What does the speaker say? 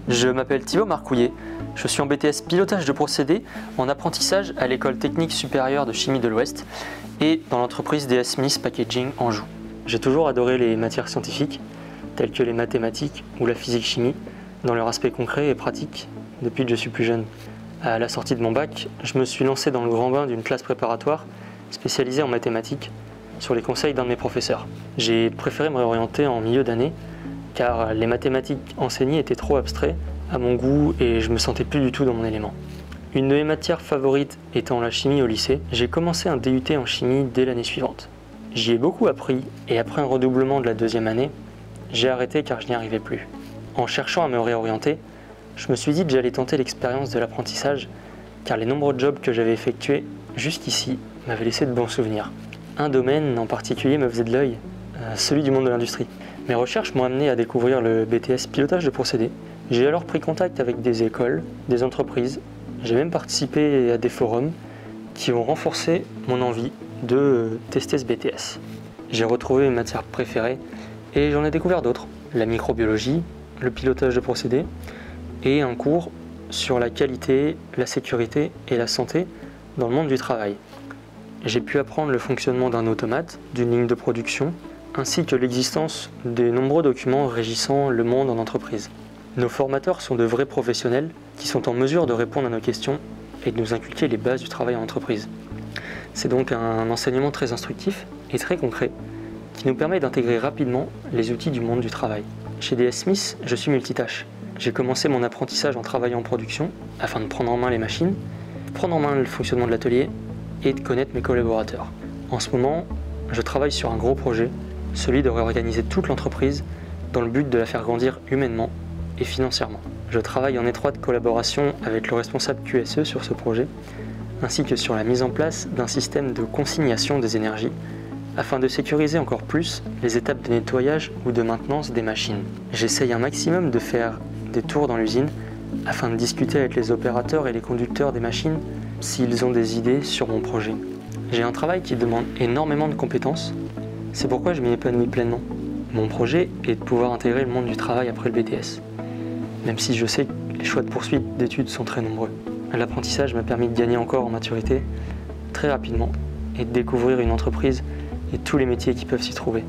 Je m'appelle Thibaut Marcouillet, je suis en BTS pilotage de procédés en apprentissage à l'école technique supérieure de chimie de l'Ouest et dans l'entreprise DS Smith Packaging Anjou. J'ai toujours adoré les matières scientifiques telles que les mathématiques ou la physique-chimie dans leur aspect concret et pratique depuis que je suis plus jeune. À la sortie de mon bac, je me suis lancé dans le grand bain d'une classe préparatoire spécialisée en mathématiques sur les conseils d'un de mes professeurs. J'ai préféré me réorienter en milieu d'année car les mathématiques enseignées étaient trop abstraits à mon goût et je me sentais plus du tout dans mon élément. Une de mes matières favorites étant la chimie au lycée, j'ai commencé un DUT en chimie dès l'année suivante. J'y ai beaucoup appris et après un redoublement de la deuxième année, j'ai arrêté car je n'y arrivais plus. En cherchant à me réorienter, je me suis dit que j'allais tenter l'expérience de l'apprentissage car les nombreux jobs que j'avais effectués jusqu'ici m'avaient laissé de bons souvenirs. Un domaine en particulier me faisait de l'œil, celui du monde de l'industrie. Mes recherches m'ont amené à découvrir le BTS pilotage de procédés. J'ai alors pris contact avec des écoles, des entreprises. J'ai même participé à des forums qui ont renforcé mon envie de tester ce BTS. J'ai retrouvé mes matières préférées et j'en ai découvert d'autres. La microbiologie, le pilotage de procédés et un cours sur la qualité, la sécurité et la santé dans le monde du travail. J'ai pu apprendre le fonctionnement d'un automate, d'une ligne de production, ainsi que l'existence des nombreux documents régissant le monde en entreprise. Nos formateurs sont de vrais professionnels qui sont en mesure de répondre à nos questions et de nous inculquer les bases du travail en entreprise. C'est donc un enseignement très instructif et très concret qui nous permet d'intégrer rapidement les outils du monde du travail. Chez DS Smith, je suis multitâche. J'ai commencé mon apprentissage en travaillant en production afin de prendre en main les machines, prendre en main le fonctionnement de l'atelier et de connaître mes collaborateurs. En ce moment, je travaille sur un gros projet, celui de réorganiser toute l'entreprise dans le but de la faire grandir humainement et financièrement. Je travaille en étroite collaboration avec le responsable QSE sur ce projet, ainsi que sur la mise en place d'un système de consignation des énergies, afin de sécuriser encore plus les étapes de nettoyage ou de maintenance des machines. J'essaye un maximum de faire des tours dans l'usine, afin de discuter avec les opérateurs et les conducteurs des machines s'ils ont des idées sur mon projet. J'ai un travail qui demande énormément de compétences, c'est pourquoi je m'y épanouis pleinement. Mon projet est de pouvoir intégrer le monde du travail après le BTS, même si je sais que les choix de poursuite d'études sont très nombreux. L'apprentissage m'a permis de gagner encore en maturité très rapidement et de découvrir une entreprise et tous les métiers qui peuvent s'y trouver.